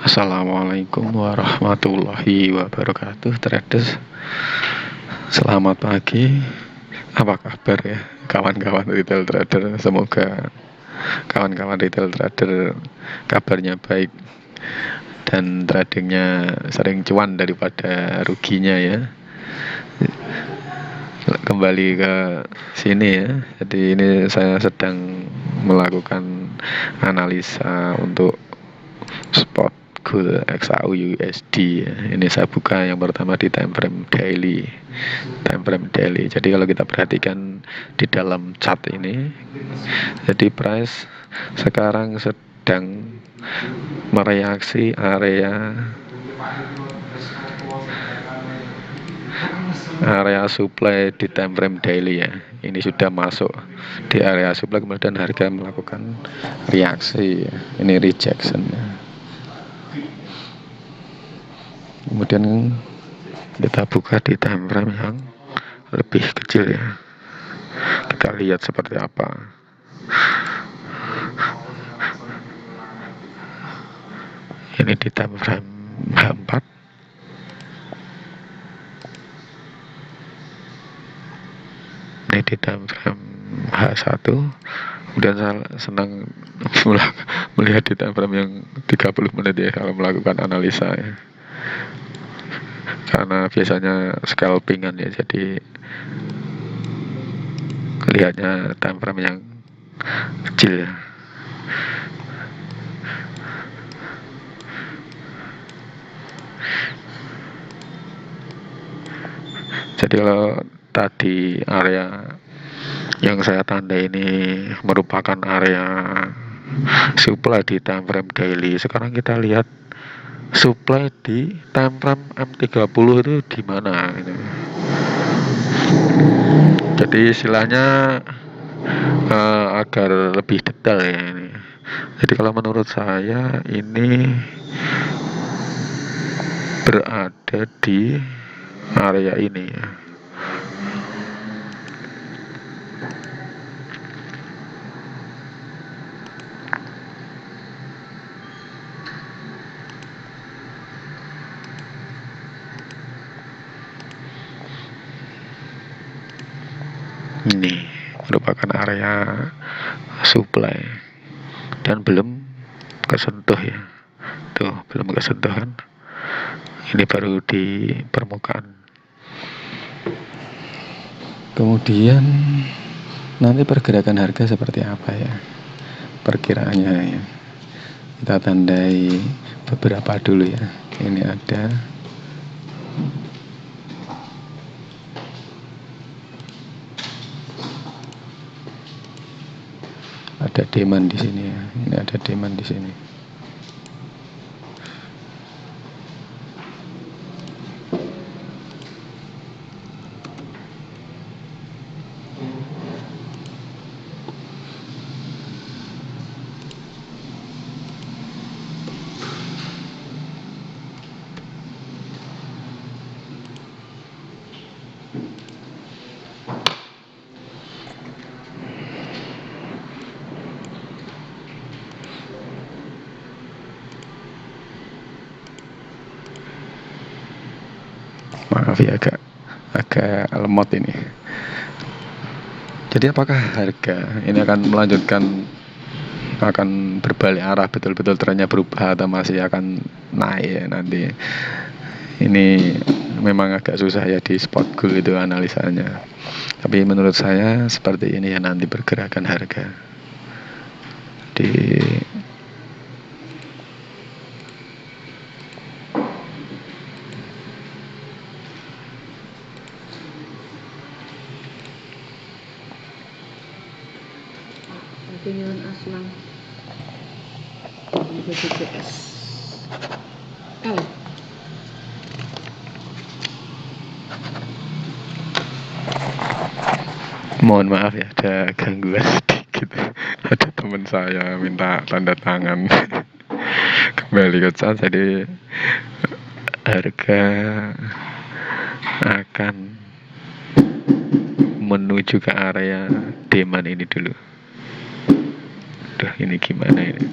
Assalamualaikum warahmatullahi wabarakatuh, traders. Selamat pagi. Apa kabar ya kawan-kawan retail trader? Semoga kawan-kawan retail trader kabarnya baik dan tradingnya sering cuan daripada ruginya ya. Kembali ke sini ya. Jadi ini saya sedang melakukan analisa untuk spot gold XAU USD ya. Ini saya buka yang pertama di time frame daily. Jadi kalau kita perhatikan di dalam chart ini, jadi price sekarang sedang mereaksi area supply di time frame daily ya. Ini sudah masuk di area supply, kemudian harga melakukan reaksi ya. Ini rejection ya. Kemudian kita buka di time frame yang lebih kecil ya. Kita lihat seperti apa. Ini di time frame H4. Ini di time frame H1. Kemudian saya senang melihat di time frame yang 30 menit ya kalau melakukan analisa ya. Karena biasanya scalpingan ya, jadi lihatnya time frame yang kecil ya. Jadi kalau tadi area yang saya tanda ini merupakan area supply di time frame daily, sekarang kita lihat supply di time frame M30 itu di mana gitu. Jadi istilahnya agar lebih detail ya ini. Jadi kalau menurut saya ini berada di area ini ya. Ini merupakan area supply dan belum kesentuh ya. Tuh, belum kesentuh kan. Ini baru di permukaan. Kemudian nanti pergerakan harga seperti apa ya perkiraannya ya. Kita tandai beberapa dulu ya. Ini ada demand di sini ya. Ini ada demand di sini. Maaf ya, agak lemot ini. Jadi apakah harga ini akan melanjutkan, akan berbalik arah, betul-betul trennya berubah, atau masih akan naik ya nanti? Ini memang agak susah ya di spot gold itu analisanya. Tapi menurut saya seperti ini ya nanti pergerakan harga di Nyuwun aslang BPJS L. Mohon maaf ya, ada gangguan sedikit. Ada teman saya minta tanda tangan. Kembali ke chat, jadi harga akan menuju ke area demand ini dulu. Duh, ini gimana ini?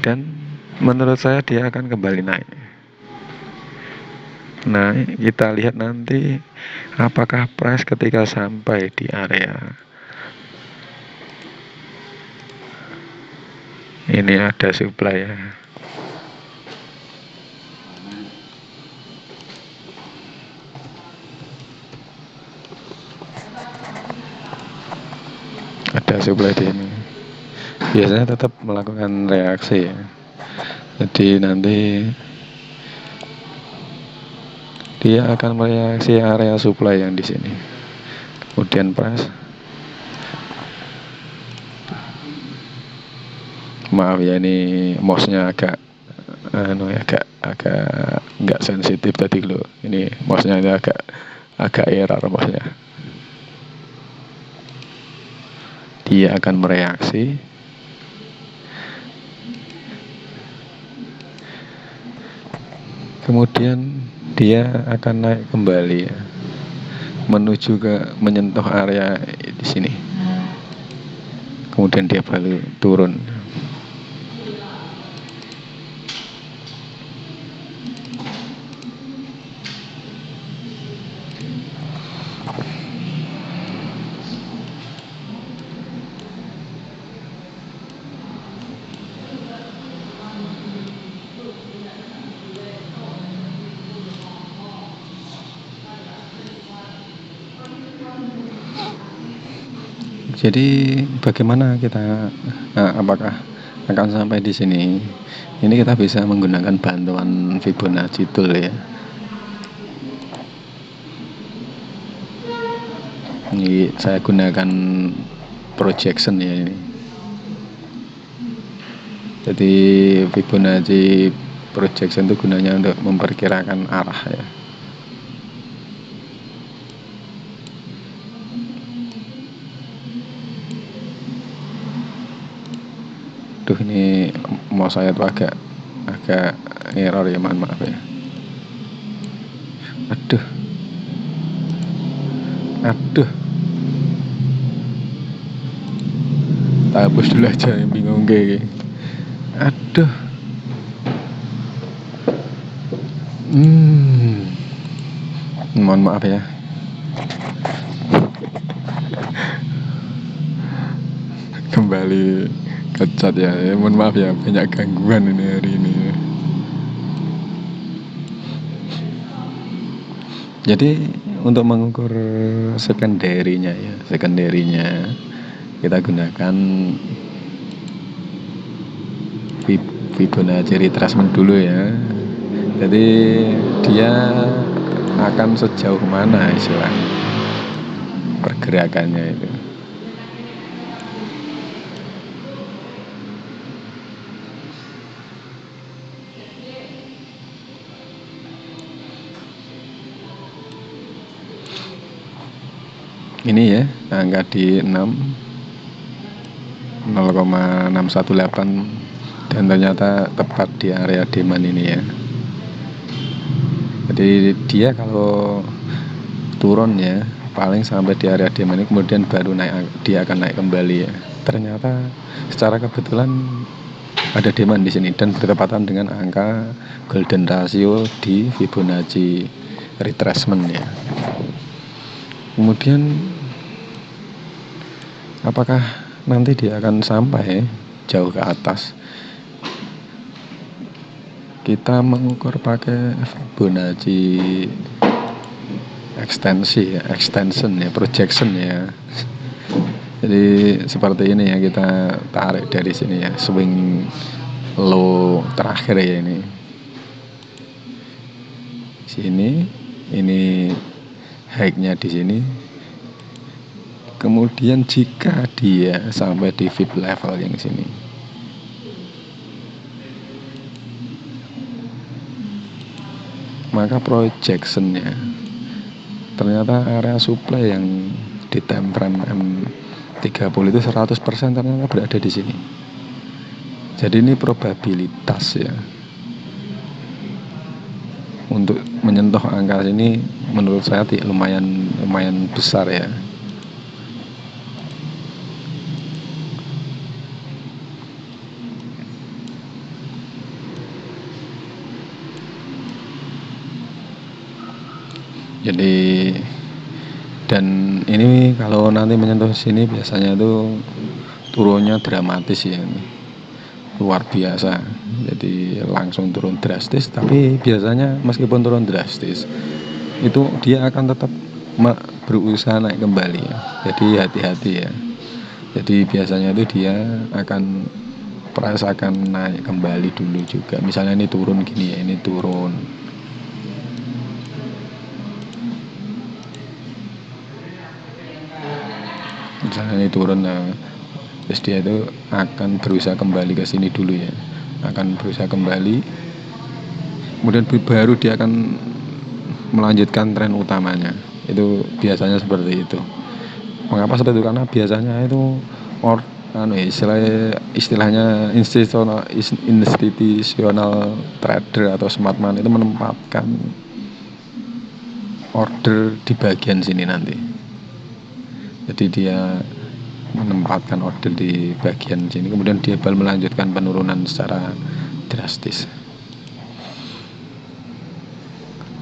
dan menurut saya dia akan kembali naik. Nah, kita lihat nanti apakah price ketika sampai di area ini ada supply ya. Ada supply di ini. Biasanya tetap melakukan reaksi ya. Jadi nanti dia akan mereaksi area supply yang di sini. Kemudian price, maaf ya ini mouse-nya agak agak nggak sensitif tadi loh. Ini mouse-nya agak error mouse-nya. Dia akan mereaksi. Kemudian dia akan naik kembali ya, menuju ke menyentuh area di sini. Kemudian dia balik turun. Jadi bagaimana kita, apakah akan sampai di sini? Ini kita bisa menggunakan bantuan Fibonacci tool ya. Ini saya gunakan projection ya ini. Jadi Fibonacci projection itu gunanya untuk memperkirakan arah ya. Duh, ini mau saya tuh agak error ya, mohon maaf ya. Aduh, tak hapus dulu aja, yang bingung kayak. Aduh, mohon maaf ya. Kembali ke chat ya, mohon maaf ya, banyak gangguan ini hari ini. Jadi untuk mengukur secondary-nya kita gunakan Fibonacci retracement dulu ya. Jadi dia akan sejauh mana istilah pergerakannya itu. Ini ya, angka di 0,618 dan ternyata tepat di area demand ini ya. Jadi dia kalau turun ya paling sampai di area demand ini, kemudian baru naik, dia akan naik kembali ya. Ternyata secara kebetulan ada demand di sini dan bertepatan dengan angka golden ratio di Fibonacci retracement ya. Kemudian apakah nanti dia akan sampai jauh ke atas? Kita mengukur pakai Fibonacci extension ya, projection ya. Jadi seperti ini ya, kita tarik dari sini ya, swing low terakhir ya ini. Sini, ini high-nya di sini. Kemudian jika dia sampai di fib level yang sini, maka projectionnya ternyata area supply yang di time frame M30 itu 100% ternyata berada di sini. Jadi ini probabilitas ya untuk menyentuh angka ini menurut saya lumayan besar ya. Jadi dan ini kalau nanti menyentuh sini biasanya itu turunnya dramatis ya, luar biasa. Jadi langsung turun drastis, tapi biasanya meskipun turun drastis itu dia akan tetap berusaha naik kembali ya. Jadi hati-hati ya. Jadi biasanya itu dia akan merasakan naik kembali dulu juga. Misalnya ini turun gini ya, ini turun. Misalnya ini turun, nah terus dia itu akan berusaha kembali ke sini dulu ya, akan berusaha kembali, kemudian baru dia akan melanjutkan tren utamanya. Itu biasanya seperti itu. Mengapa seperti itu? Karena biasanya itu istilahnya institusional trader atau smart man itu menempatkan order di bagian sini nanti. Jadi dia menempatkan order di bagian sini, kemudian dia melanjutkan penurunan secara drastis.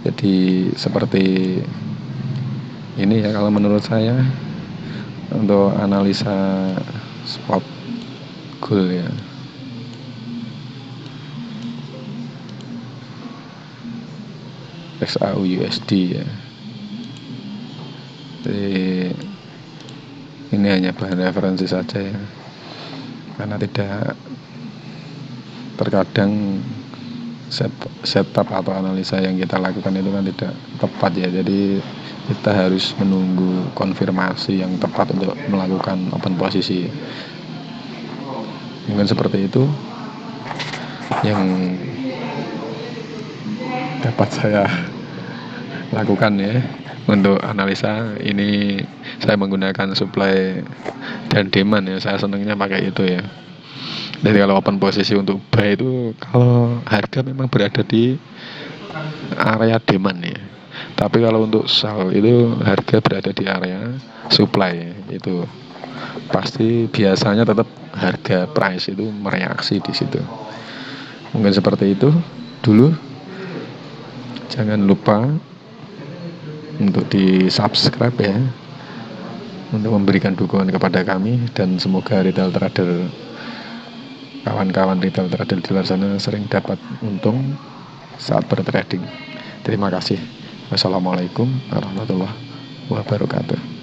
Jadi seperti ini ya kalau menurut saya untuk analisa spot gold ya. XAU USD ya. Jadi ini hanya bahan referensi saja ya, karena tidak terkadang setup atau analisa yang kita lakukan itu kan tidak tepat ya. Jadi kita harus menunggu konfirmasi yang tepat untuk melakukan open posisi. Mungkin seperti itu yang dapat saya lakukan ya untuk analisa ini. Saya menggunakan supply dan demand ya, saya senangnya pakai itu ya. Jadi kalau open posisi untuk buy itu kalau harga memang berada di area demand ya, tapi kalau untuk sell itu harga berada di area supply ya. Itu pasti biasanya tetap harga price itu mereaksi di situ. Mungkin seperti itu dulu. Jangan lupa untuk di subscribe ya, untuk memberikan dukungan kepada kami, dan semoga retail trader, kawan-kawan retail trader di luar sana sering dapat untung saat bertrading. Terima kasih. Wassalamualaikum warahmatullahi wabarakatuh.